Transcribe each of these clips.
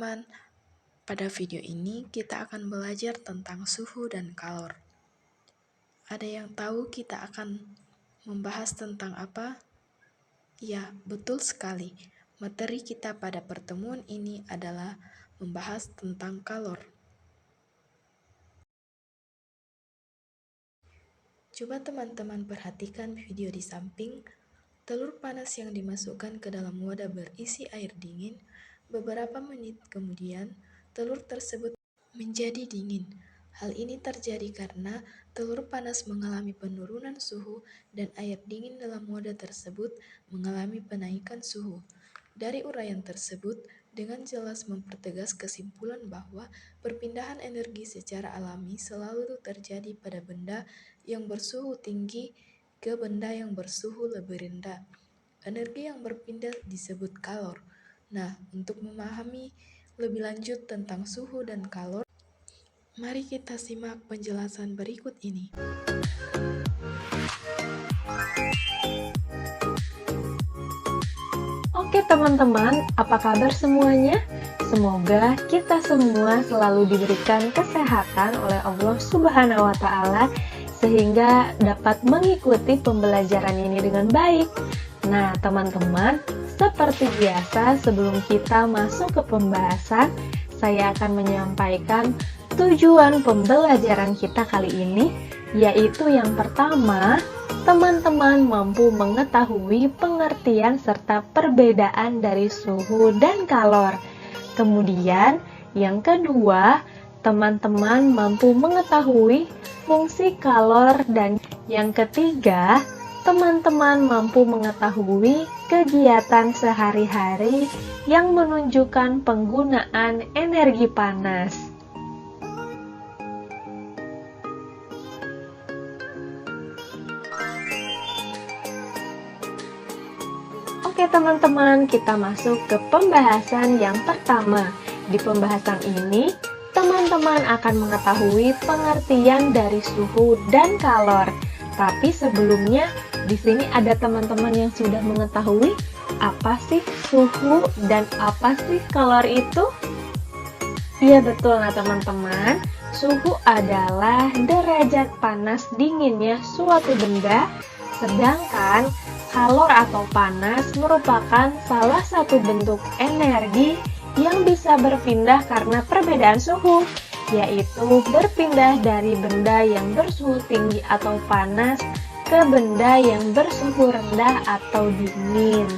teman-teman, pada video ini kita akan belajar tentang suhu dan kalor. Ada yang tahu kita akan membahas tentang apa? Ya, betul sekali. Materi kita pada pertemuan ini adalah membahas tentang kalor. Coba teman-teman perhatikan video di samping. Telur panas yang dimasukkan ke dalam wadah berisi air dingin, beberapa menit kemudian telur tersebut menjadi dingin. Hal ini terjadi karena telur panas mengalami penurunan suhu dan air dingin dalam wadah tersebut mengalami penaikan suhu. Dari uraian tersebut, dengan jelas mempertegas kesimpulan bahwa perpindahan energi secara alami selalu terjadi pada benda yang bersuhu tinggi ke benda yang bersuhu lebih rendah. Energi yang berpindah disebut kalor. Nah, untuk memahami lebih lanjut tentang suhu dan kalor, mari kita simak penjelasan berikut ini. Oke teman-teman, apa kabar semuanya? Semoga kita semua selalu diberikan kesehatan oleh Allah Subhanahu wa Ta'ala sehingga dapat mengikuti pembelajaran ini dengan baik. Nah, teman-teman, seperti biasa sebelum kita masuk ke pembahasan, saya akan menyampaikan tujuan pembelajaran kita kali ini, yaitu yang pertama, teman-teman mampu mengetahui pengertian serta perbedaan dari suhu dan kalor. Kemudian, yang kedua, teman-teman mampu mengetahui fungsi kalor, dan yang ketiga, teman-teman mampu mengetahui kegiatan sehari-hari yang menunjukkan penggunaan energi panas. Oke teman-teman, kita masuk ke pembahasan yang pertama. Di pembahasan ini, teman-teman akan mengetahui pengertian dari suhu dan kalor. Tapi sebelumnya, di sini ada teman-teman yang sudah mengetahui apa sih suhu dan apa sih kalor itu? Iya betul, nah teman-teman, suhu adalah derajat panas dinginnya suatu benda, sedangkan kalor atau panas merupakan salah satu bentuk energi yang bisa berpindah karena perbedaan suhu, yaitu berpindah dari benda yang bersuhu tinggi atau panas ke benda yang bersuhu rendah atau dingin.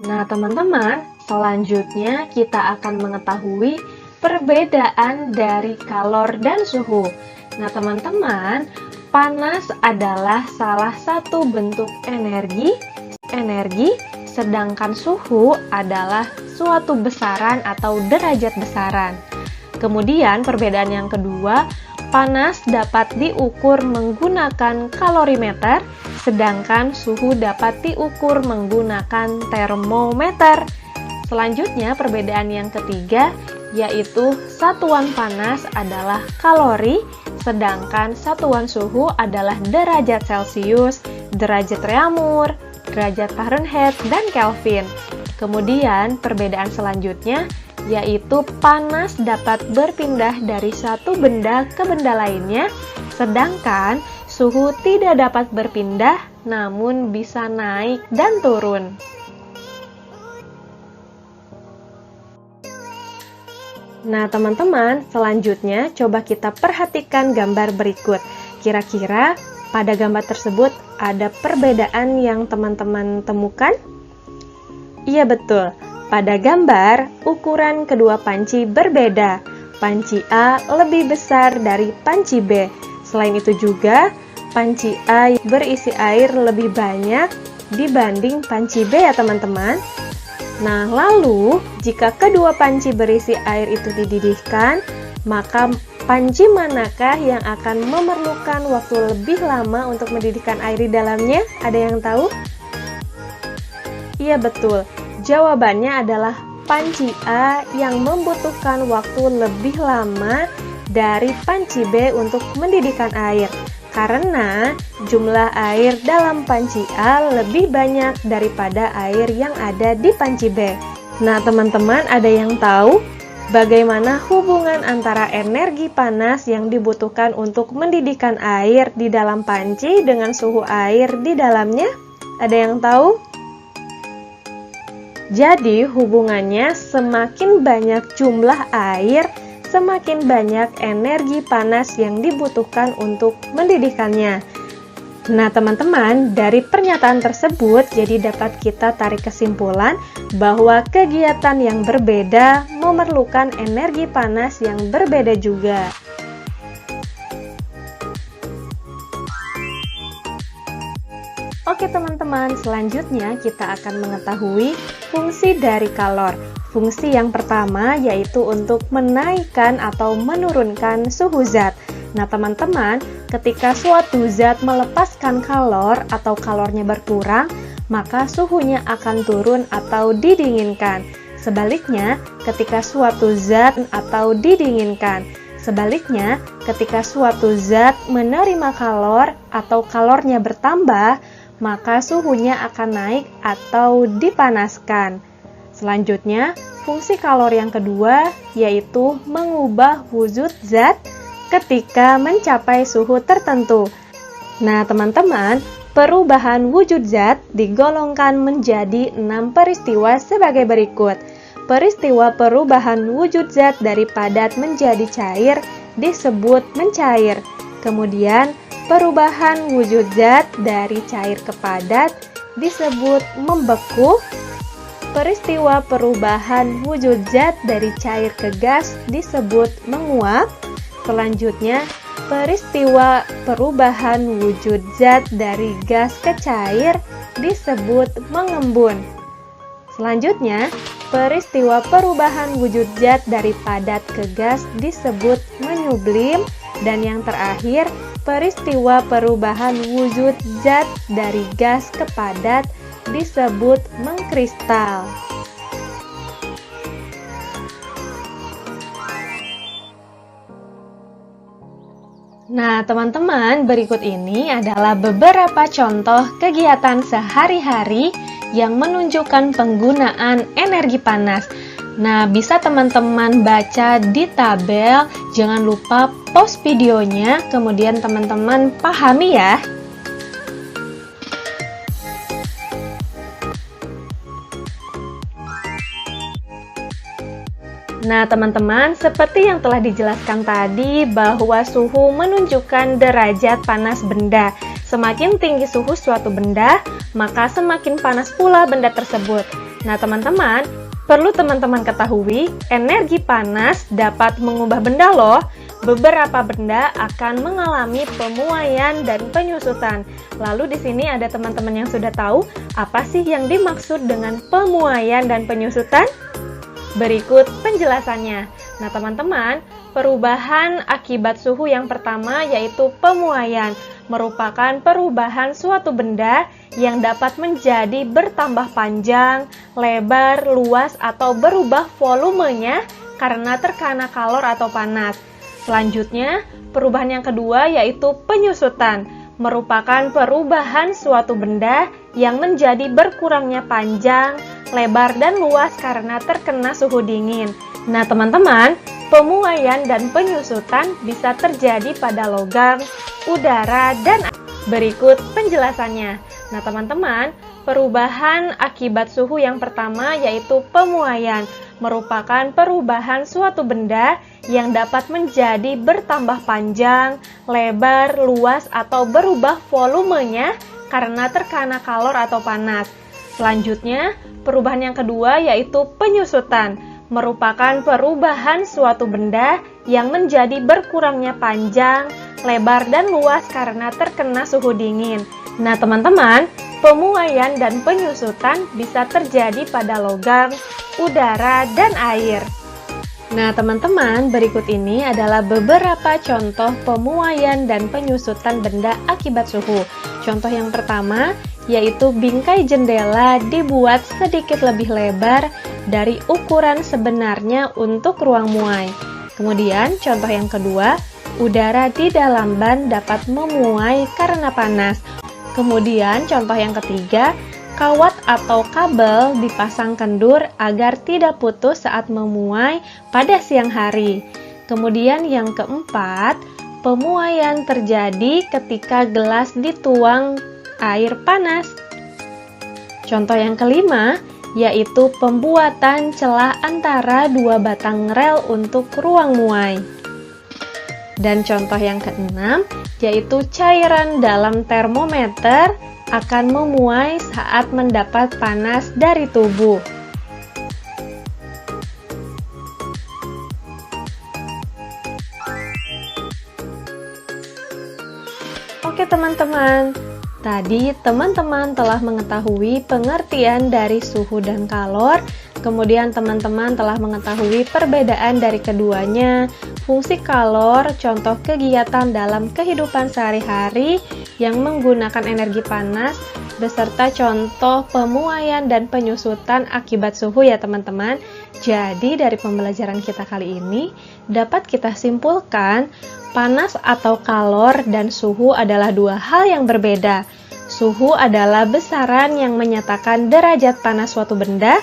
Nah, teman-teman, selanjutnya kita akan mengetahui perbedaan dari kalor dan suhu. Nah, teman-teman, panas adalah salah satu bentuk energi, sedangkan suhu adalah suatu besaran atau derajat besaran. Kemudian perbedaan yang kedua, panas dapat diukur menggunakan kalorimeter, sedangkan suhu dapat diukur menggunakan termometer. Selanjutnya perbedaan yang ketiga, yaitu satuan panas adalah kalori, sedangkan satuan suhu adalah derajat Celcius, derajat Reaumur, derajat Fahrenheit, dan Kelvin. Kemudian perbedaan selanjutnya yaitu panas dapat berpindah dari satu benda ke benda lainnya, sedangkan suhu tidak dapat berpindah namun bisa naik dan turun. Nah teman-teman, selanjutnya coba kita perhatikan gambar berikut. Kira-kira pada gambar tersebut ada perbedaan yang teman-teman temukan? Iya betul, pada gambar ukuran kedua panci berbeda. Panci A lebih besar dari panci B. Selain itu juga, panci A berisi air lebih banyak dibanding panci B ya teman-teman. Nah, lalu jika kedua panci berisi air itu dididihkan, maka panci manakah yang akan memerlukan waktu lebih lama untuk mendidihkan air di dalamnya? Ada yang tahu? Iya betul, jawabannya adalah panci A yang membutuhkan waktu lebih lama dari panci B untuk mendidihkan air. Karena jumlah air dalam panci A lebih banyak daripada air yang ada di panci B. Nah, teman-teman, ada yang tahu bagaimana hubungan antara energi panas yang dibutuhkan untuk mendidihkan air di dalam panci dengan suhu air di dalamnya? Ada yang tahu? Jadi, hubungannya semakin banyak jumlah air, semakin banyak energi panas yang dibutuhkan untuk mendidihkannya. Nah, teman-teman, dari pernyataan tersebut jadi dapat kita tarik kesimpulan bahwa kegiatan yang berbeda memerlukan energi panas yang berbeda juga. Oke teman-teman, selanjutnya kita akan mengetahui fungsi dari kalor. Fungsi yang pertama yaitu untuk menaikkan atau menurunkan suhu zat. Nah teman-teman, ketika suatu zat melepaskan kalor atau kalornya berkurang, maka suhunya akan turun atau didinginkan. Sebaliknya, ketika suatu zat atau didinginkan. Sebaliknya, ketika suatu zat menerima kalor atau kalornya bertambah, maka suhunya akan naik atau dipanaskan. Selanjutnya, fungsi kalor yang kedua yaitu mengubah wujud zat ketika mencapai suhu tertentu. Nah, teman-teman, perubahan wujud zat digolongkan menjadi 6 peristiwa sebagai berikut. Peristiwa perubahan wujud zat dari padat menjadi cair disebut mencair. Kemudian, perubahan wujud zat dari cair ke padat disebut membeku. Peristiwa perubahan wujud zat dari cair ke gas disebut menguap. Selanjutnya, peristiwa perubahan wujud zat dari gas ke cair disebut mengembun. Selanjutnya, peristiwa perubahan wujud zat dari padat ke gas disebut menyublim. Dan yang terakhir, peristiwa perubahan wujud zat dari gas ke padat disebut mengkristal. Nah, teman-teman, berikut ini adalah beberapa contoh kegiatan sehari-hari yang menunjukkan penggunaan energi panas. Nah, bisa teman-teman baca di tabel, jangan lupa pause videonya, kemudian teman-teman pahami ya. Nah, teman-teman, seperti yang telah dijelaskan tadi bahwa suhu menunjukkan derajat panas benda. Semakin tinggi suhu suatu benda, maka semakin panas pula benda tersebut. Nah, teman-teman, perlu teman-teman ketahui, energi panas dapat mengubah benda loh. Beberapa benda akan mengalami pemuaian dan penyusutan. Lalu di sini ada teman-teman yang sudah tahu apa sih yang dimaksud dengan pemuaian dan penyusutan? Berikut penjelasannya. Nah, teman-teman, perubahan akibat suhu yang pertama yaitu pemuaian, merupakan perubahan suatu benda yang dapat menjadi bertambah panjang, lebar, luas, atau berubah volumenya karena terkena kalor atau panas. Selanjutnya, perubahan yang kedua yaitu penyusutan, merupakan perubahan suatu benda yang menjadi berkurangnya panjang, lebar, dan luas karena terkena suhu dingin. Nah, teman-teman, pemuaian dan penyusutan bisa terjadi pada logam, udara, dan berikut penjelasannya. Nah, teman-teman, perubahan akibat suhu yang pertama yaitu pemuaian, merupakan perubahan suatu benda yang dapat menjadi bertambah panjang, lebar, luas, atau berubah volumenya karena terkena kalor atau panas. Selanjutnya, perubahan yang kedua yaitu penyusutan, merupakan perubahan suatu benda yang menjadi berkurangnya panjang, lebar, dan luas karena terkena suhu dingin. Nah, teman-teman, pemuaian dan penyusutan bisa terjadi pada logam, udara, dan air. Nah, teman-teman, berikut ini adalah beberapa contoh pemuaian dan penyusutan benda akibat suhu. Contoh yang pertama, yaitu bingkai jendela dibuat sedikit lebih lebar dari ukuran sebenarnya untuk ruang muai. Kemudian, contoh yang kedua, udara di dalam ban dapat memuai karena panas. Kemudian contoh yang ketiga, kawat atau kabel dipasang kendur agar tidak putus saat memuai pada siang hari. Kemudian yang keempat, pemuaian terjadi ketika gelas dituang air panas. Contoh yang kelima, yaitu pembuatan celah antara dua batang rel untuk ruang muai. Dan contoh yang keenam, yaitu cairan dalam termometer akan memuai saat mendapat panas dari tubuh. Oke teman-teman, tadi teman-teman telah mengetahui pengertian dari suhu dan kalor, kemudian teman-teman telah mengetahui perbedaan dari keduanya, fungsi kalor, contoh kegiatan dalam kehidupan sehari-hari yang menggunakan energi panas, beserta contoh pemuaian dan penyusutan akibat suhu ya teman-teman. Jadi dari pembelajaran kita kali ini, dapat kita simpulkan panas atau kalor dan suhu adalah dua hal yang berbeda. Suhu adalah besaran yang menyatakan derajat panas suatu benda.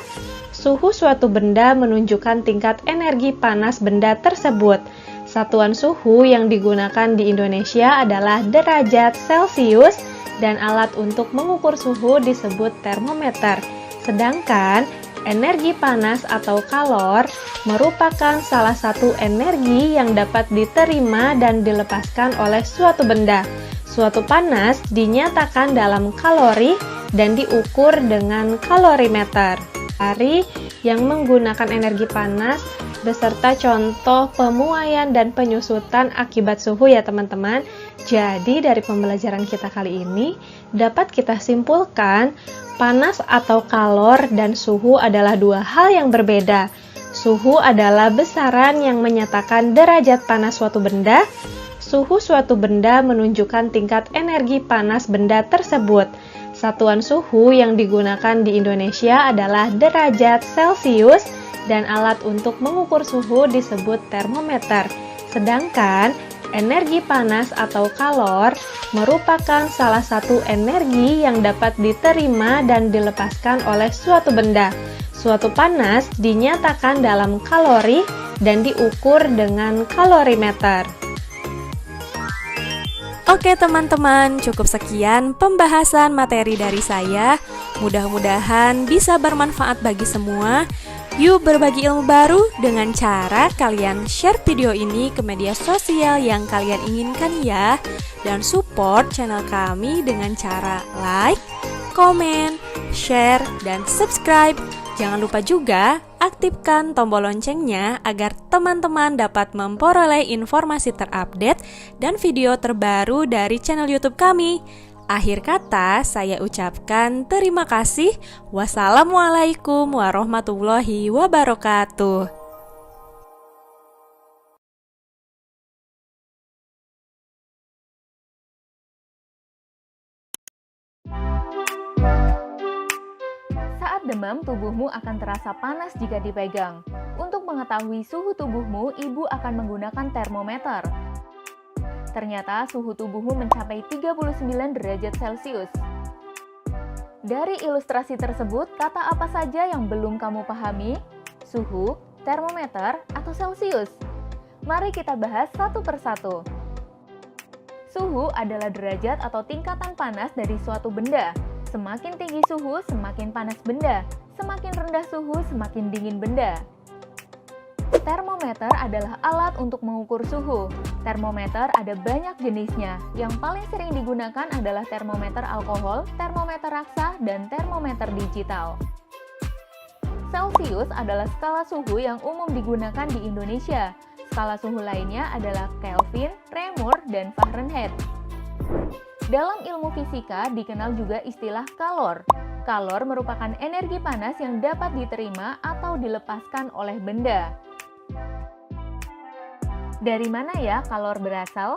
Suhu suatu benda menunjukkan tingkat energi panas benda tersebut. Satuan suhu yang digunakan di Indonesia adalah derajat Celcius dan alat untuk mengukur suhu disebut termometer. Sedangkan energi panas atau kalor merupakan salah satu energi yang dapat diterima dan dilepaskan oleh suatu benda. Suatu panas dinyatakan dalam kalori dan diukur dengan kalorimeter. Hari yang menggunakan energi panas beserta contoh pemuaian dan penyusutan akibat suhu ya teman-teman. Jadi dari pembelajaran kita kali ini dapat kita simpulkan panas atau kalor dan suhu adalah dua hal yang berbeda. Suhu adalah besaran yang menyatakan derajat panas suatu benda. Suhu suatu benda menunjukkan tingkat energi panas benda tersebut. Satuan suhu yang digunakan di Indonesia adalah derajat Celcius dan alat untuk mengukur suhu disebut termometer. Sedangkan energi panas atau kalor merupakan salah satu energi yang dapat diterima dan dilepaskan oleh suatu benda. Suatu panas dinyatakan dalam kalori dan diukur dengan kalorimeter. Oke teman-teman, cukup sekian pembahasan materi dari saya. Mudah-mudahan bisa bermanfaat bagi semua. Yuk berbagi ilmu baru dengan cara kalian share video ini ke media sosial yang kalian inginkan ya. Dan support channel kami dengan cara like, komen, share, dan subscribe. Jangan lupa juga aktifkan tombol loncengnya agar teman-teman dapat memperoleh informasi terupdate dan video terbaru dari channel YouTube kami. Akhir kata, saya ucapkan terima kasih. Wassalamualaikum warahmatullahi wabarakatuh. Saat demam, tubuhmu akan terasa panas jika dipegang. Untuk mengetahui suhu tubuhmu, ibu akan menggunakan termometer. Ternyata suhu tubuhmu mencapai 39 derajat Celcius. Dari ilustrasi tersebut, kata apa saja yang belum kamu pahami? Suhu, termometer, atau Celcius? Mari kita bahas satu persatu. Suhu adalah derajat atau tingkatan panas dari suatu benda. Semakin tinggi suhu, semakin panas benda. Semakin rendah suhu, semakin dingin benda. Termometer adalah alat untuk mengukur suhu. Termometer ada banyak jenisnya. Yang paling sering digunakan adalah termometer alkohol, termometer raksa, dan termometer digital. Celcius adalah skala suhu yang umum digunakan di Indonesia. Skala suhu lainnya adalah Kelvin, Reaumur, dan Fahrenheit. Dalam ilmu fisika dikenal juga istilah kalor. Kalor merupakan energi panas yang dapat diterima atau dilepaskan oleh benda. Dari mana ya kalor berasal?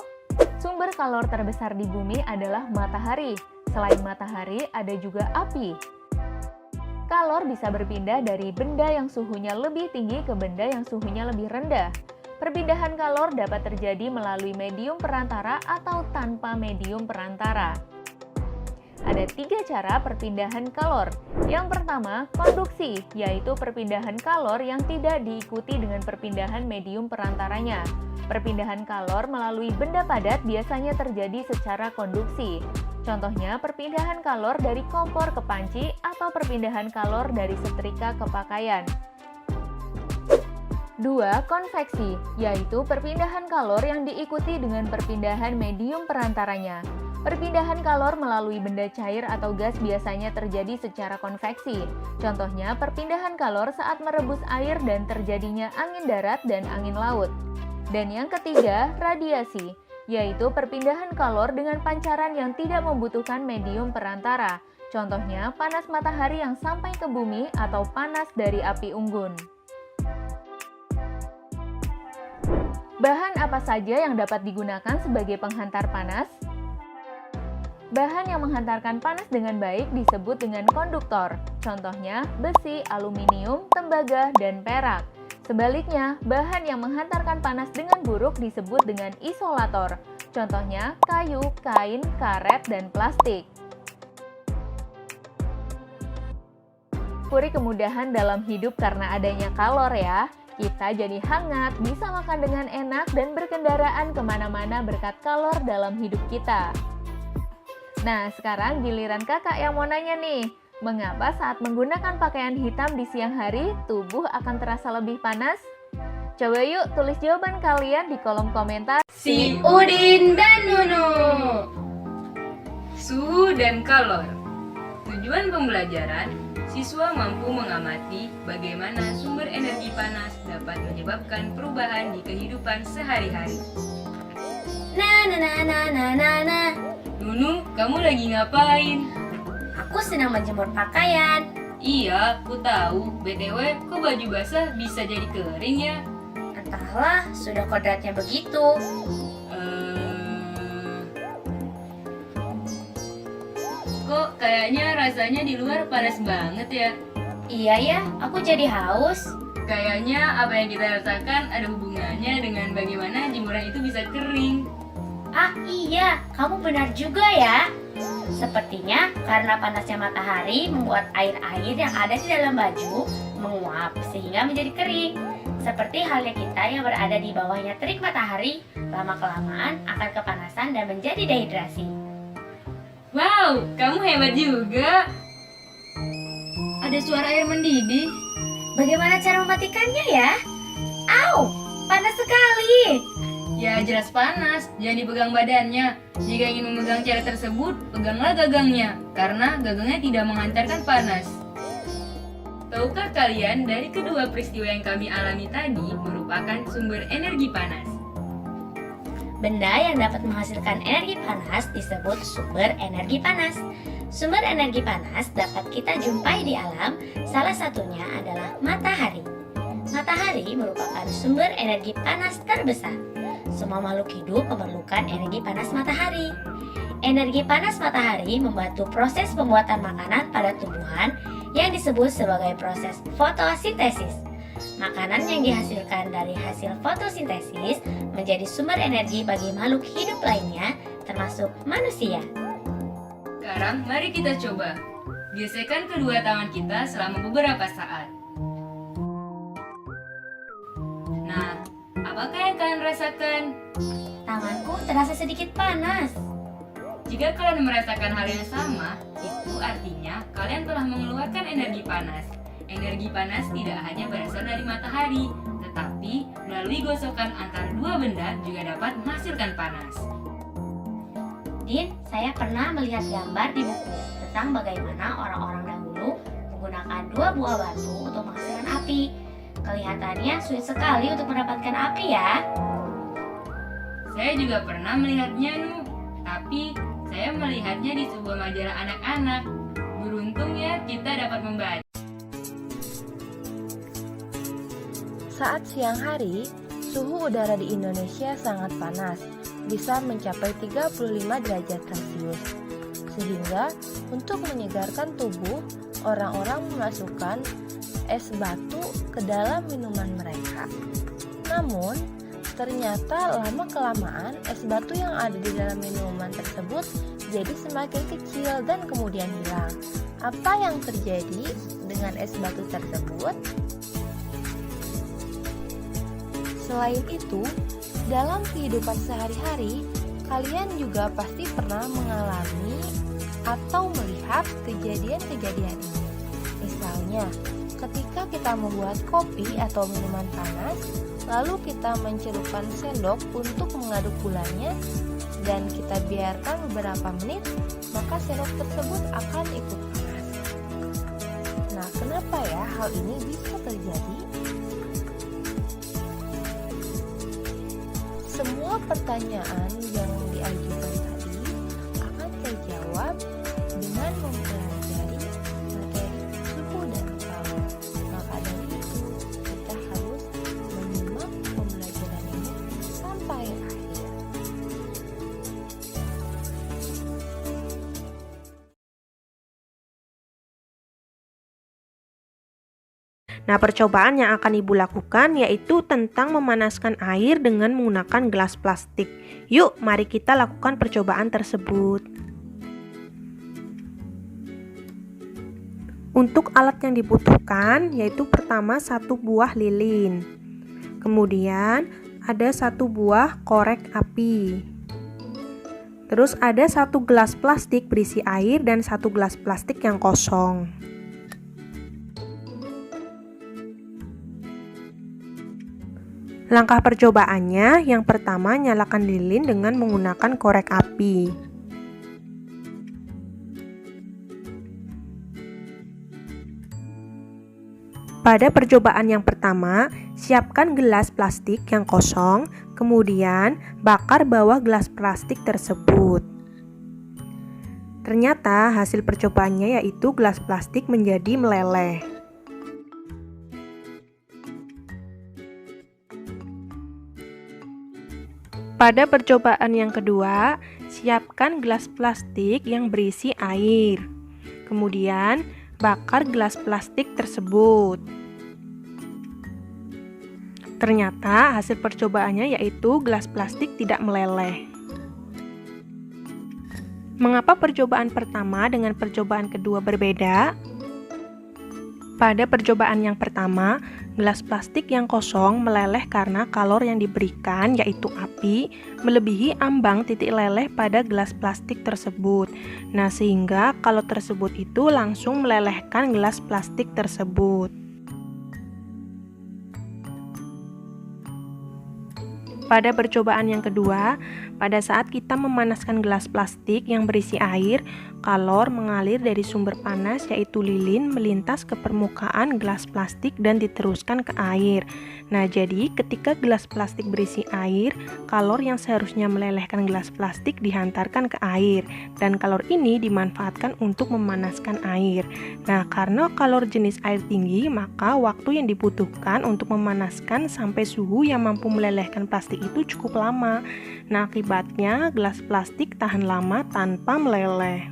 Sumber kalor terbesar di bumi adalah matahari. Selain matahari, ada juga api. Kalor bisa berpindah dari benda yang suhunya lebih tinggi ke benda yang suhunya lebih rendah. Perpindahan kalor dapat terjadi melalui medium perantara atau tanpa medium perantara. Ada 3 cara perpindahan kalor. Yang pertama, konduksi, yaitu perpindahan kalor yang tidak diikuti dengan perpindahan medium perantaranya. Perpindahan kalor melalui benda padat biasanya terjadi secara konduksi. Contohnya, perpindahan kalor dari kompor ke panci atau perpindahan kalor dari setrika ke pakaian. 2. Konveksi, yaitu perpindahan kalor yang diikuti dengan perpindahan medium perantaranya. Perpindahan kalor melalui benda cair atau gas biasanya terjadi secara konveksi. Contohnya, perpindahan kalor saat merebus air dan terjadinya angin darat dan angin laut. Dan yang ketiga, radiasi, yaitu perpindahan kalor dengan pancaran yang tidak membutuhkan medium perantara. Contohnya, panas matahari yang sampai ke bumi atau panas dari api unggun. Bahan apa saja yang dapat digunakan sebagai penghantar panas? Bahan yang menghantarkan panas dengan baik disebut dengan konduktor. Contohnya, besi, aluminium, tembaga, dan perak. Sebaliknya, bahan yang menghantarkan panas dengan buruk disebut dengan isolator. Contohnya, kayu, kain, karet, dan plastik. Syukuri kemudahan dalam hidup karena adanya kalor ya. Kita jadi hangat, bisa makan dengan enak, dan berkendaraan kemana-mana berkat kalor dalam hidup kita. Nah, sekarang giliran kakak yang mau nanya nih. Mengapa saat menggunakan pakaian hitam di siang hari, tubuh akan terasa lebih panas? Coba yuk tulis jawaban kalian di kolom komentar. Si Udin dan Nunu. Suhu dan kalor. Tujuan pembelajaran, siswa mampu mengamati bagaimana sumber energi panas dapat menyebabkan perubahan di kehidupan sehari-hari. Nunu, kamu lagi ngapain? Aku sedang menjemur pakaian. Iya, aku tahu. BTW, kok baju basah bisa jadi kering ya? Entahlah, sudah kodratnya begitu. Kok kayaknya rasanya di luar panas banget ya? Iya ya, aku jadi haus. Kayaknya apa yang kita rasakan ada hubungannya dengan bagaimana jemuran itu bisa kering. Ah iya, kamu benar juga ya. Sepertinya karena panasnya matahari membuat air-air yang ada di dalam baju menguap sehingga menjadi kering. Seperti halnya kita yang berada di bawahnya terik matahari, lama-kelamaan akan kepanasan dan menjadi dehidrasi. Wow, kamu hebat juga. Ada suara air mendidih. Bagaimana cara mematikannya ya? Au, panas sekali. Ya jelas panas, jangan dipegang badannya. Jika ingin memegang cairan tersebut, peganglah gagangnya, karena gagangnya tidak menghantarkan panas. Tahukah kalian dari kedua peristiwa yang kami alami tadi merupakan sumber energi panas? Benda yang dapat menghasilkan energi panas disebut sumber energi panas. Sumber energi panas dapat kita jumpai di alam, salah satunya adalah matahari. Matahari merupakan sumber energi panas terbesar. Semua makhluk hidup memerlukan energi panas matahari. Energi panas matahari membantu proses pembuatan makanan pada tumbuhan yang disebut sebagai proses fotosintesis. Makanan yang dihasilkan dari hasil fotosintesis menjadi sumber energi bagi makhluk hidup lainnya, termasuk manusia. Sekarang mari kita coba. Gesekkan kedua tangan kita selama beberapa saat. Nah, apakah yang kalian rasakan? Tanganku terasa sedikit panas. Jika kalian merasakan hal yang sama, itu artinya kalian telah mengeluarkan energi panas. Energi panas tidak hanya berasal dari matahari, tetapi melalui gosokan antara dua benda juga dapat menghasilkan panas. Din, saya pernah melihat gambar di buku tentang bagaimana orang-orang dahulu menggunakan dua buah batu untuk menghasilkan api. Kelihatannya sulit sekali untuk mendapatkan api ya. Saya juga pernah melihatnya, Nu. Tapi saya melihatnya di sebuah majalah anak-anak. Beruntung ya kita dapat membaca. Saat siang hari, suhu udara di Indonesia sangat panas, bisa mencapai 35 derajat Celcius. Sehingga untuk menyegarkan tubuh, orang-orang memasukkan es batu ke dalam minuman mereka. Namun, Ternyata lama-kelamaan es batu yang ada di dalam minuman tersebut jadi semakin kecil dan kemudian hilang. Apa yang terjadi dengan es batu tersebut? Selain itu, dalam kehidupan sehari-hari, kalian juga pasti pernah mengalami atau melihat kejadian-kejadian ini. Misalnya, ketika kita membuat kopi atau minuman panas, lalu kita mencelupkan sendok untuk mengaduk gulanya dan kita biarkan beberapa menit, maka sendok tersebut akan ikut panas. Nah, kenapa ya hal ini bisa terjadi? Semua pertanyaan yang diajukan tadi akan terjawab dengan mempelajari materi suhu dan kalor. Maka dari itu, kita harus menyimak pembelajaran ini sampai akhir. Nah, percobaan yang akan Ibu lakukan yaitu tentang memanaskan air dengan menggunakan gelas plastik. Yuk, mari kita lakukan percobaan tersebut. Untuk alat yang dibutuhkan yaitu pertama 1 buah lilin. Kemudian ada 1 buah korek api. Terus ada 1 gelas plastik berisi air dan 1 gelas plastik yang kosong. Langkah percobaannya, yang pertama nyalakan lilin dengan menggunakan korek api. Pada percobaan yang pertama, siapkan gelas plastik yang kosong, kemudian bakar bawah gelas plastik tersebut. Ternyata hasil percobaannya yaitu gelas plastik menjadi meleleh. Pada percobaan yang kedua, siapkan gelas plastik yang berisi air. Kemudian, bakar gelas plastik tersebut. Ternyata hasil percobaannya yaitu gelas plastik tidak meleleh. Mengapa percobaan pertama dengan percobaan kedua berbeda? Pada percobaan yang pertama, gelas plastik yang kosong meleleh karena kalor yang diberikan yaitu api melebihi ambang titik leleh pada gelas plastik tersebut. Nah, sehingga kalor tersebut itu langsung melelehkan gelas plastik tersebut. Pada percobaan yang kedua, pada saat kita memanaskan gelas plastik yang berisi air, kalor mengalir dari sumber panas yaitu lilin melintas ke permukaan gelas plastik dan diteruskan ke air. Nah, jadi ketika gelas plastik berisi air, kalor yang seharusnya melelehkan gelas plastik dihantarkan ke air dan kalor ini dimanfaatkan untuk memanaskan air. Nah, karena kalor jenis air tinggi, maka waktu yang dibutuhkan untuk memanaskan sampai suhu yang mampu melelehkan plastik itu cukup lama. Nah, akibatnya gelas plastik tahan lama tanpa meleleh.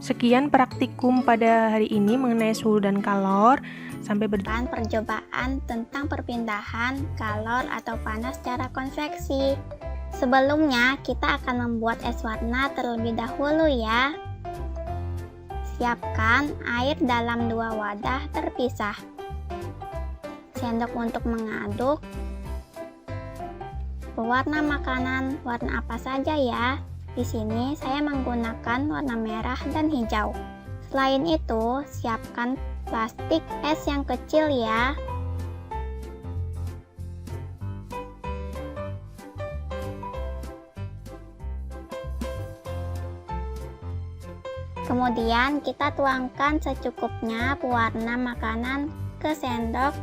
Sekian praktikum pada hari ini mengenai suhu dan kalor. Sampai berjumpa. Percobaan tentang perpindahan kalor atau panas secara konveksi. Sebelumnya, kita akan membuat es warna terlebih dahulu ya. Siapkan air dalam 2 wadah terpisah. Sendok untuk mengaduk. Pewarna makanan warna apa saja ya? Di sini saya menggunakan warna merah dan hijau. Selain itu, siapkan plastik es yang kecil ya. Kemudian kita tuangkan secukupnya pewarna makanan ke sendok.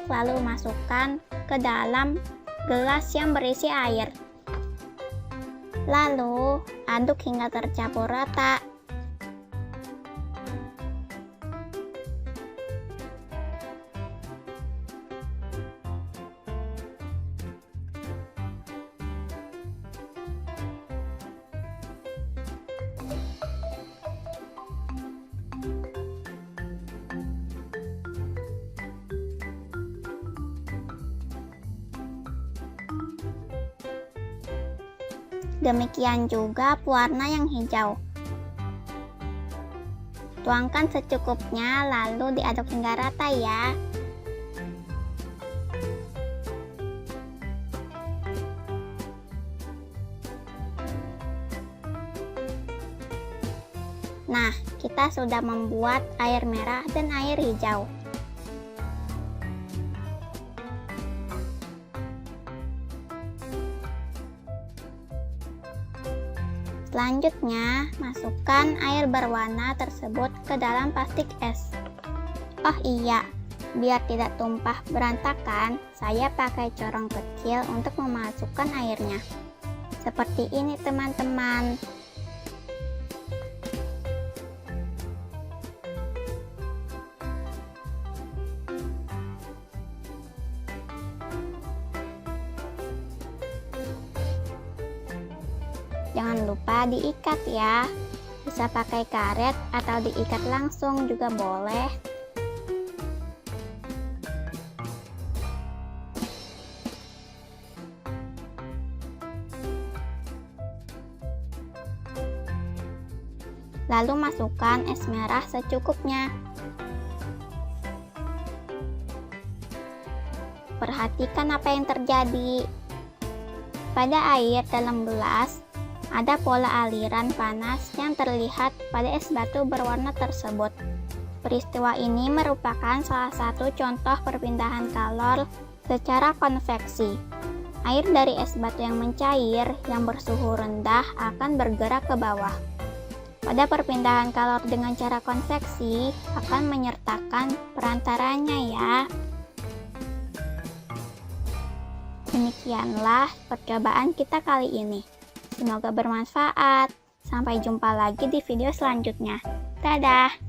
Lalu masukkan ke dalam gelas yang berisi air. Lalu aduk hingga tercampur rata. Demikian juga pewarna yang hijau. Tuangkan secukupnya lalu diaduk hingga rata ya. Nah, kita sudah membuat air merah dan air hijau. Selanjutnya, masukkan air berwarna tersebut ke dalam plastik es. Oh iya, biar tidak tumpah berantakan, saya pakai corong kecil untuk memasukkan airnya. Seperti ini teman-teman. Jangan lupa diikat ya. Bisa pakai karet atau diikat langsung juga boleh. Lalu masukkan es merah secukupnya. Perhatikan apa yang terjadi. Pada air dalam gelas, ada pola aliran panas yang terlihat pada es batu berwarna tersebut. Peristiwa ini merupakan salah satu contoh perpindahan kalor secara konveksi. Air dari es batu yang mencair yang bersuhu rendah akan bergerak ke bawah. Pada perpindahan kalor dengan cara konveksi akan menyertakan perantaranya ya. Demikianlah percobaan kita kali ini. Semoga bermanfaat. Sampai jumpa lagi di video selanjutnya. Dadah!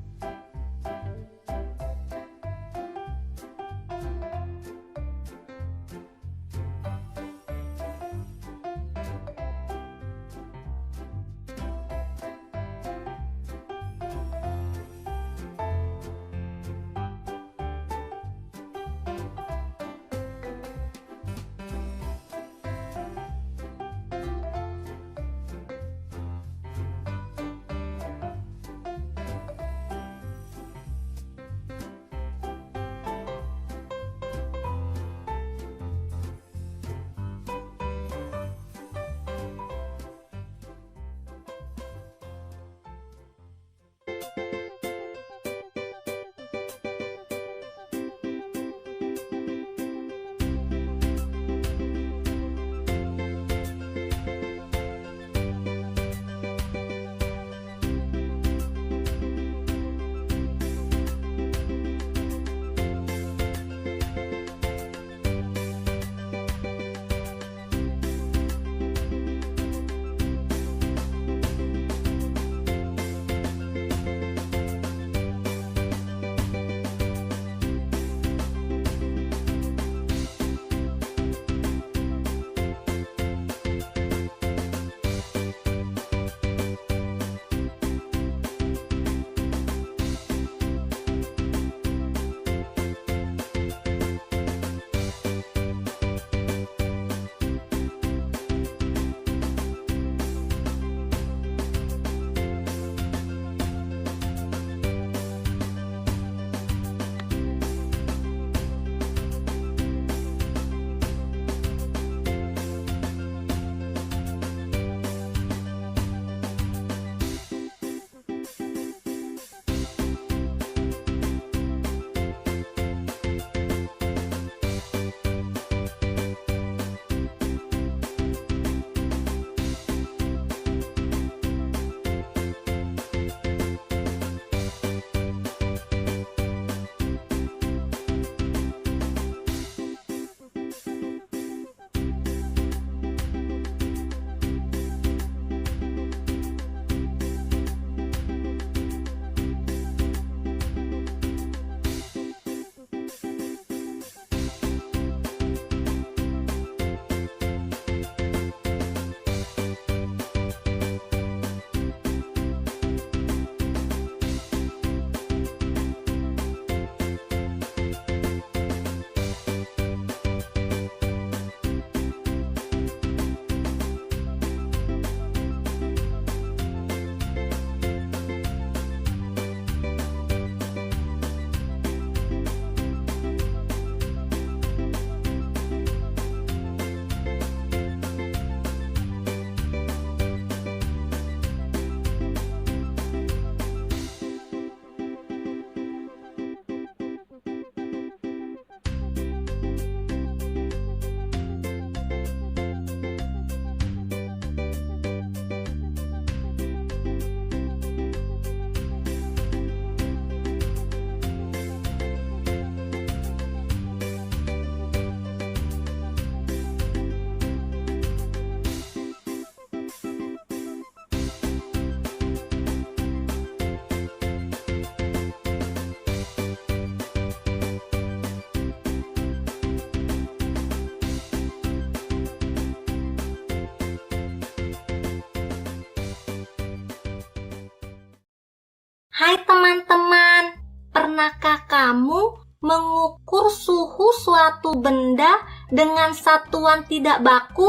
Hai teman-teman, pernahkah kamu mengukur suhu suatu benda dengan satuan tidak baku?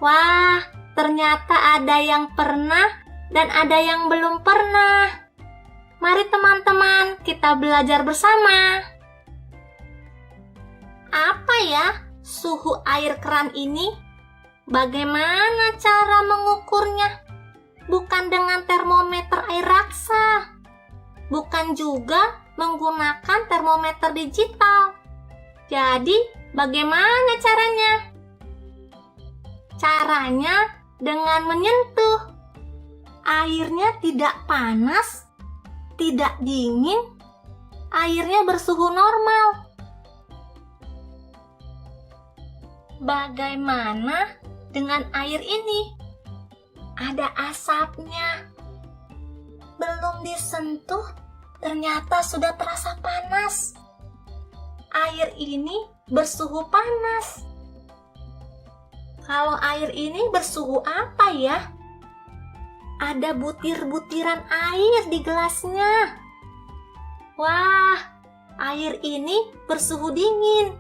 Wah, ternyata ada yang pernah dan ada yang belum pernah. Mari teman-teman, kita belajar bersama. Apa ya suhu air keran ini? Bagaimana cara mengukurnya? Bukan dengan termometer air raksa. Bukan juga menggunakan termometer digital. Jadi, bagaimana caranya? Caranya dengan menyentuh. Airnya tidak panas, tidak dingin, airnya bersuhu normal. Bagaimana dengan air ini? Ada asapnya. Belum disentuh, ternyata sudah terasa panas. Air ini bersuhu panas. Kalau air ini bersuhu apa ya? Ada butir-butiran air di gelasnya. Wah, air ini bersuhu dingin.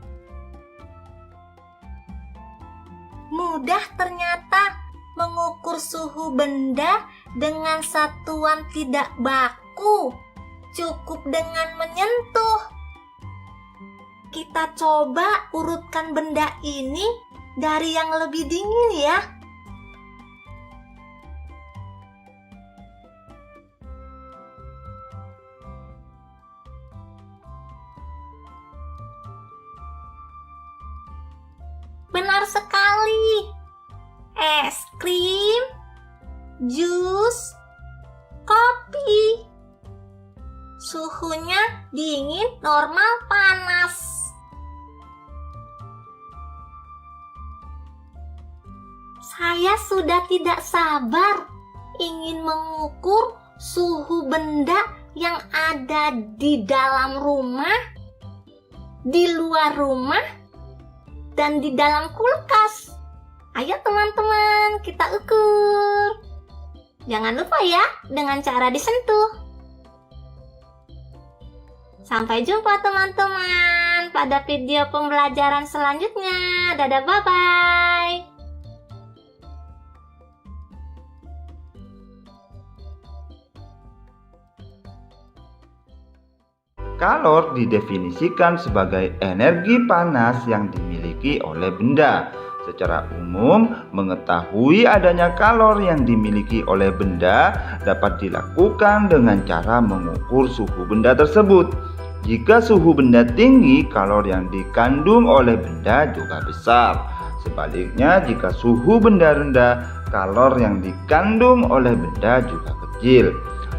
Mudah ternyata mengukur suhu benda dengan satuan tidak baku. Cukup dengan menyentuh. Kita coba urutkan benda ini dari yang lebih dingin ya. Benar sekali. Es krim, jus, kopi. Suhunya dingin, normal, panas. Saya sudah tidak sabar ingin mengukur suhu benda yang ada di dalam rumah, di luar rumah, dan di dalam kulkas. Ayo teman-teman, kita ukur. Jangan lupa ya, dengan cara disentuh. Sampai jumpa teman-teman pada video pembelajaran selanjutnya. Dadah, bye-bye. Kalor didefinisikan sebagai energi panas yang dimiliki oleh benda. Secara umum, mengetahui adanya kalor yang dimiliki oleh benda dapat dilakukan dengan cara mengukur suhu benda tersebut. Jika suhu benda tinggi, kalor yang dikandung oleh benda juga besar. Sebaliknya, jika suhu benda rendah, kalor yang dikandung oleh benda juga kecil.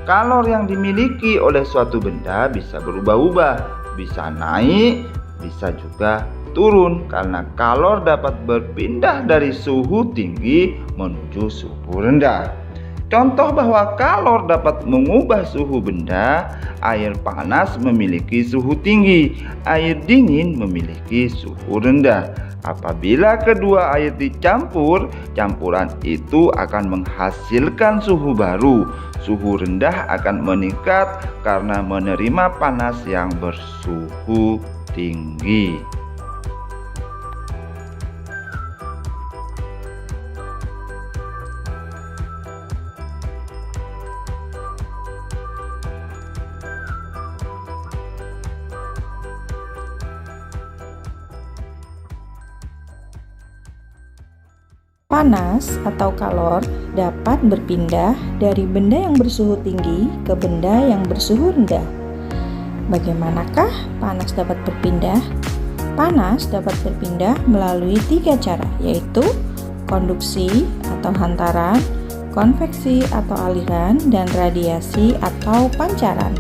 Kalor yang dimiliki oleh suatu benda bisa berubah-ubah, bisa naik, bisa juga turun karena kalor dapat berpindah dari suhu tinggi menuju suhu rendah. Contoh bahwa kalor dapat mengubah suhu benda, air panas memiliki suhu tinggi, air dingin memiliki suhu rendah. Apabila kedua air dicampur, campuran itu akan menghasilkan suhu baru. Suhu rendah akan meningkat karena menerima panas yang bersuhu tinggi. Panas atau kalor dapat berpindah dari benda yang bersuhu tinggi ke benda yang bersuhu rendah. Bagaimanakah panas dapat berpindah? Panas dapat berpindah melalui 3 cara, yaitu konduksi atau hantaran, konveksi atau aliran, dan radiasi atau pancaran.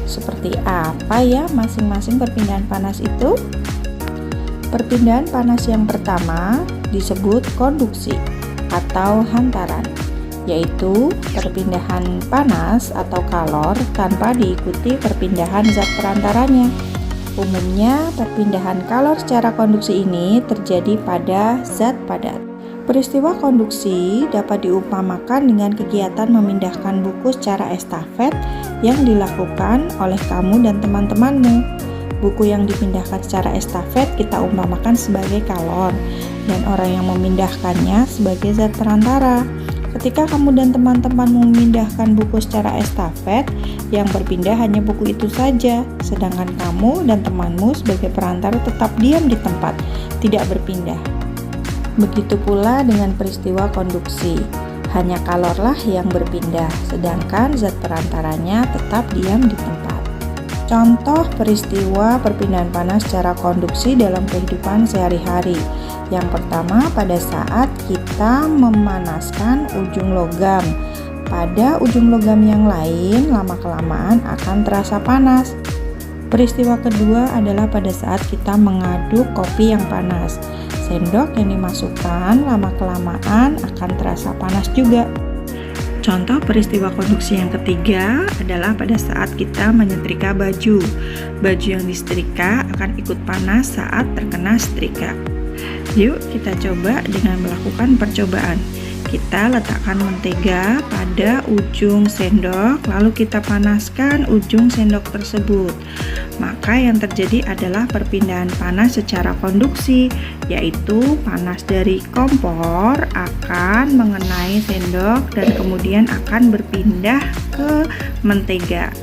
Seperti apa ya masing-masing perpindahan panas itu? Perpindahan panas yang pertama disebut konduksi atau hantaran, yaitu perpindahan panas atau kalor tanpa diikuti perpindahan zat perantaranya. Umumnya, perpindahan kalor secara konduksi ini terjadi pada zat padat. Peristiwa konduksi dapat diumpamakan dengan kegiatan memindahkan buku secara estafet yang dilakukan oleh kamu dan teman-temanmu. Buku yang dipindahkan secara estafet kita umpamakan sebagai kalor, dan orang yang memindahkannya sebagai zat perantara. Ketika kamu dan teman-teman memindahkan buku secara estafet, yang berpindah hanya buku itu saja, sedangkan kamu dan temanmu sebagai perantara tetap diam di tempat, tidak berpindah. Begitu pula dengan peristiwa konduksi, hanya kalorlah yang berpindah, sedangkan zat perantaranya tetap diam di tempat. Contoh peristiwa perpindahan panas secara konduksi dalam kehidupan sehari-hari. Yang pertama, pada saat kita memanaskan ujung logam. Pada ujung logam yang lain, lama-kelamaan akan terasa panas. Peristiwa kedua adalah pada saat kita mengaduk kopi yang panas. Sendok yang dimasukkan lama-kelamaan akan terasa panas juga. Contoh peristiwa konduksi yang ketiga adalah pada saat kita menyetrika baju. Baju yang disetrika akan ikut panas saat terkena setrika. Yuk kita coba dengan melakukan percobaan. Kita letakkan mentega pada ujung sendok, lalu kita panaskan ujung sendok tersebut. Maka yang terjadi adalah perpindahan panas secara konduksi, yaitu panas dari kompor akan mengenai sendok dan kemudian akan berpindah ke mentega.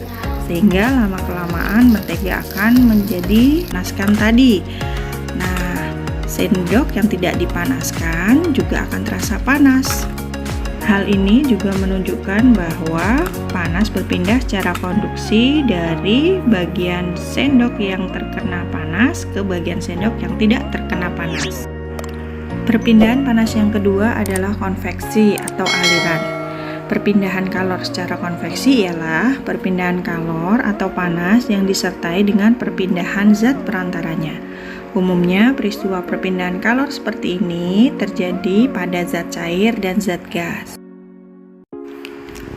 Sehingga lama-kelamaan mentega akan menjadi panaskan tadi. Sendok yang tidak dipanaskan juga akan terasa panas. Hal ini juga menunjukkan bahwa panas berpindah secara konduksi dari bagian sendok yang terkena panas ke bagian sendok yang tidak terkena panas. Perpindahan panas yang kedua adalah konveksi atau aliran. Perpindahan kalor secara konveksi ialah perpindahan kalor atau panas yang disertai dengan perpindahan zat perantaranya. Umumnya peristiwa perpindahan kalor seperti ini terjadi pada zat cair dan zat gas.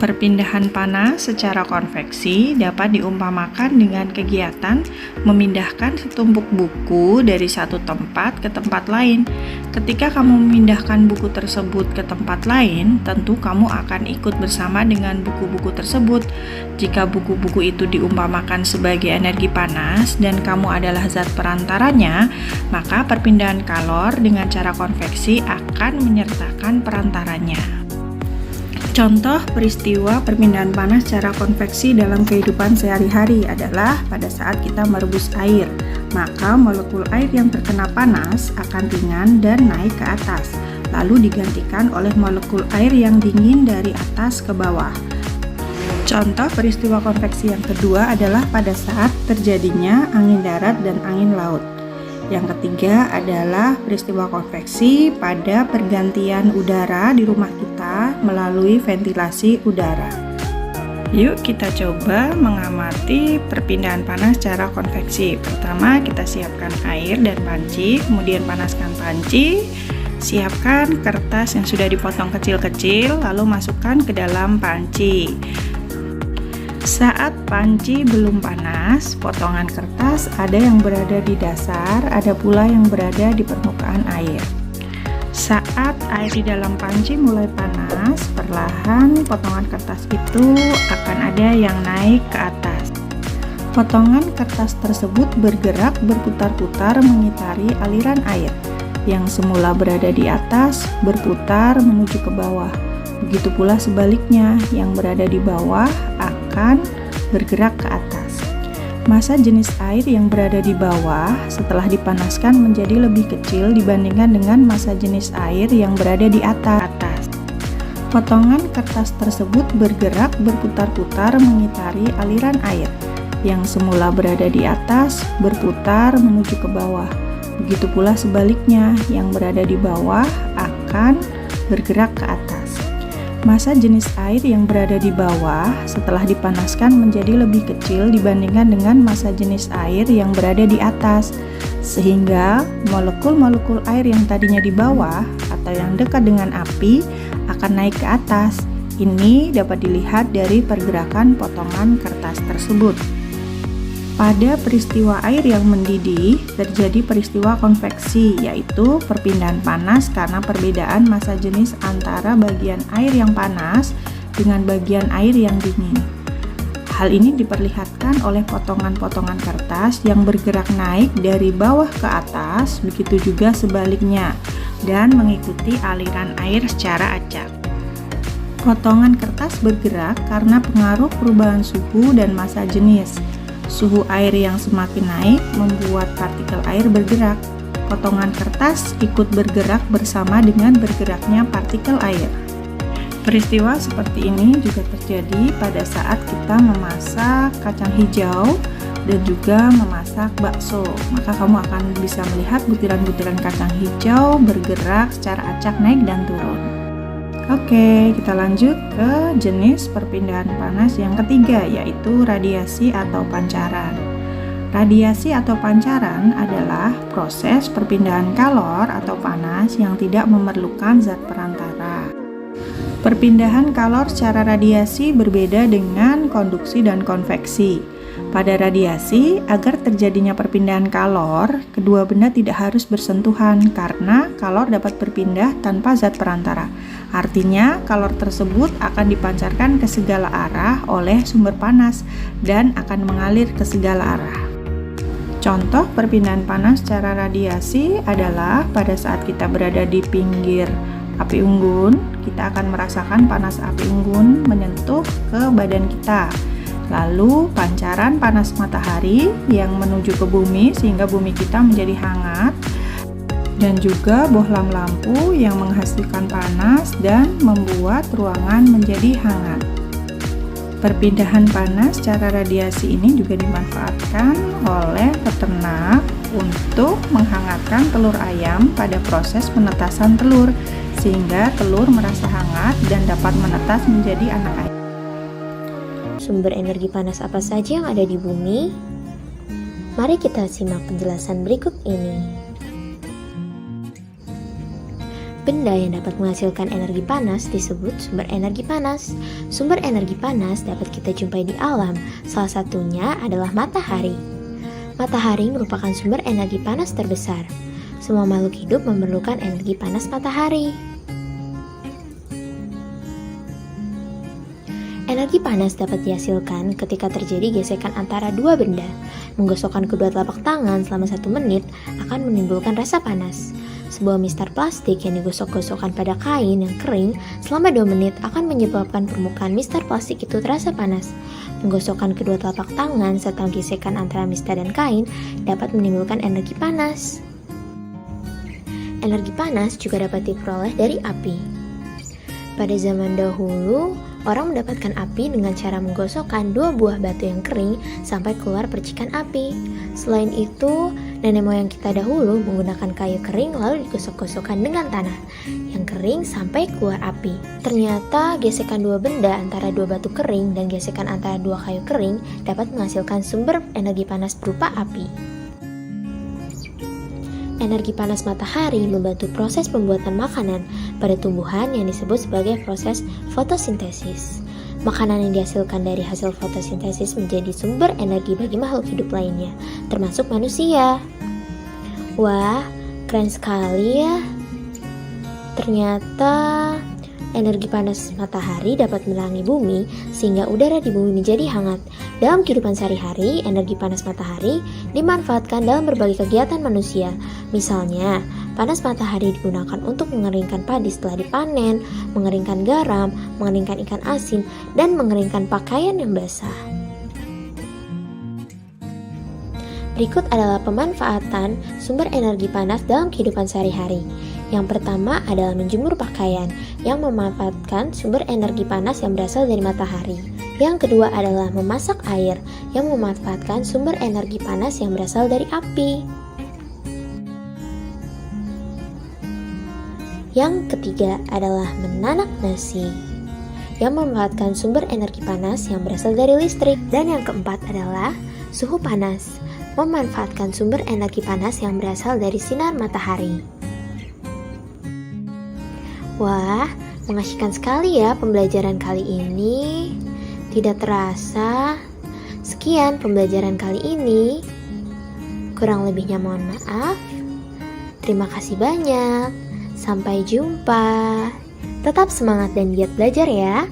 Perpindahan panas secara konveksi dapat diumpamakan dengan kegiatan memindahkan setumpuk buku dari satu tempat ke tempat lain. Ketika kamu memindahkan buku tersebut ke tempat lain, tentu kamu akan ikut bersama dengan buku-buku tersebut. Jika buku-buku itu diumpamakan sebagai energi panas dan kamu adalah zat perantaranya, maka perpindahan kalor dengan cara konveksi akan menyertakan perantaranya. Contoh peristiwa perpindahan panas secara konveksi dalam kehidupan sehari-hari adalah pada saat kita merebus air. Maka molekul air yang terkena panas akan ringan dan naik ke atas, lalu digantikan oleh molekul air yang dingin dari atas ke bawah. Contoh peristiwa konveksi yang kedua adalah pada saat terjadinya angin darat dan angin laut. Yang ketiga adalah peristiwa konveksi pada pergantian udara di rumah kita melalui ventilasi udara. Yuk kita coba mengamati perpindahan panas secara konveksi. Pertama kita siapkan air dan panci, kemudian panaskan panci. Siapkan kertas yang sudah dipotong kecil-kecil, lalu masukkan ke dalam panci. Saat panci belum panas, potongan kertas ada yang berada di dasar, ada pula yang berada di permukaan air. Saat air di dalam panci mulai panas, perlahan potongan kertas itu akan ada yang naik ke atas. Potongan kertas tersebut bergerak berputar-putar mengitari aliran air. Yang semula berada di atas, berputar menuju ke bawah. Begitu pula sebaliknya, yang berada di bawah akan bergerak ke atas. Massa jenis air yang berada di bawah setelah dipanaskan menjadi lebih kecil dibandingkan dengan massa jenis air yang berada di atas. Potongan kertas tersebut bergerak berputar-putar mengitari aliran air. Yang semula berada di atas, berputar menuju ke bawah. Begitu pula sebaliknya, yang berada di bawah akan bergerak ke atas. Massa jenis air yang berada di bawah setelah dipanaskan menjadi lebih kecil dibandingkan dengan massa jenis air yang berada di atas, sehingga molekul-molekul air yang tadinya di bawah atau yang dekat dengan api akan naik ke atas. Ini dapat dilihat dari pergerakan potongan kertas tersebut. Pada peristiwa air yang mendidih, terjadi peristiwa konveksi, yaitu perpindahan panas karena perbedaan massa jenis antara bagian air yang panas dengan bagian air yang dingin. Hal ini diperlihatkan oleh potongan-potongan kertas yang bergerak naik dari bawah ke atas, begitu juga sebaliknya, dan mengikuti aliran air secara acak. Potongan kertas bergerak karena pengaruh perubahan suhu dan massa jenis. Suhu air yang semakin naik membuat partikel air bergerak. Potongan kertas ikut bergerak bersama dengan bergeraknya partikel air. Peristiwa seperti ini juga terjadi pada saat kita memasak kacang hijau dan juga memasak bakso. Maka kamu akan bisa melihat butiran-butiran kacang hijau bergerak secara acak naik dan turun. Oke, kita lanjut ke jenis perpindahan panas yang ketiga, yaitu radiasi atau pancaran. Radiasi atau pancaran adalah proses perpindahan kalor atau panas yang tidak memerlukan zat perantara. Perpindahan kalor secara radiasi berbeda dengan konduksi dan konveksi. Pada radiasi, agar terjadinya perpindahan kalor, kedua benda tidak harus bersentuhan karena kalor dapat berpindah tanpa zat perantara. Artinya, kalor tersebut akan dipancarkan ke segala arah oleh sumber panas dan akan mengalir ke segala arah. Contoh perpindahan panas secara radiasi adalah pada saat kita berada di pinggir api unggun, kita akan merasakan panas api unggun menyentuh ke badan kita. Lalu pancaran panas matahari yang menuju ke bumi sehingga bumi kita menjadi hangat, dan juga bohlam lampu yang menghasilkan panas dan membuat ruangan menjadi hangat. Perpindahan panas secara radiasi ini juga dimanfaatkan oleh peternak untuk menghangatkan telur ayam pada proses penetasan telur, sehingga telur merasa hangat dan dapat menetas menjadi anak ayam. Sumber energi panas apa saja yang ada di bumi? Mari kita simak penjelasan berikut ini. Benda yang dapat menghasilkan energi panas disebut sumber energi panas. Sumber energi panas dapat kita jumpai di alam, salah satunya adalah matahari. Matahari merupakan sumber energi panas terbesar. Semua makhluk hidup memerlukan energi panas matahari. Energi panas dapat dihasilkan ketika terjadi gesekan antara dua benda. Menggosokkan kedua telapak tangan selama 1 menit akan menimbulkan rasa panas. Sebuah mistar plastik yang digosok-gosokkan pada kain yang kering selama 2 menit akan menyebabkan permukaan mistar plastik itu terasa panas. Menggosokkan kedua telapak tangan serta gesekan antara mistar dan kain dapat menimbulkan energi panas. Energi panas juga dapat diperoleh dari api. Pada zaman dahulu, orang mendapatkan api dengan cara menggosokkan 2 buah batu yang kering sampai keluar percikan api. Selain itu, nenek moyang kita dahulu menggunakan kayu kering lalu digosok-gosokkan dengan tanah yang kering sampai keluar api. Ternyata gesekan 2 benda antara 2 batu kering dan gesekan antara 2 kayu kering dapat menghasilkan sumber energi panas berupa api. Energi panas matahari membantu proses pembuatan makanan pada tumbuhan yang disebut sebagai proses fotosintesis. Makanan yang dihasilkan dari hasil fotosintesis menjadi sumber energi bagi makhluk hidup lainnya, termasuk manusia. Wah, keren sekali ya. Ternyata energi panas matahari dapat menerangi bumi sehingga udara di bumi menjadi hangat. Dalam kehidupan sehari-hari, energi panas matahari dimanfaatkan dalam berbagai kegiatan manusia. Misalnya, panas matahari digunakan untuk mengeringkan padi setelah dipanen, mengeringkan garam, mengeringkan ikan asin, dan mengeringkan pakaian yang basah. Berikut adalah pemanfaatan sumber energi panas dalam kehidupan sehari-hari. Yang pertama adalah menjemur pakaian yang memanfaatkan sumber energi panas yang berasal dari matahari. Yang kedua adalah memasak air yang memanfaatkan sumber energi panas yang berasal dari api. Yang ketiga adalah menanak nasi yang memanfaatkan sumber energi panas yang berasal dari listrik. Dan yang keempat adalah suhu panas, memanfaatkan sumber energi panas yang berasal dari sinar matahari. Wah, mengasyikan sekali ya pembelajaran kali ini. Tidak terasa, sekian Sekian pembelajaran kali ini. Kurang lebihnya mohon maaf. Terima kasih banyak. Sampai jumpa. Tetap semangat dan giat belajar ya.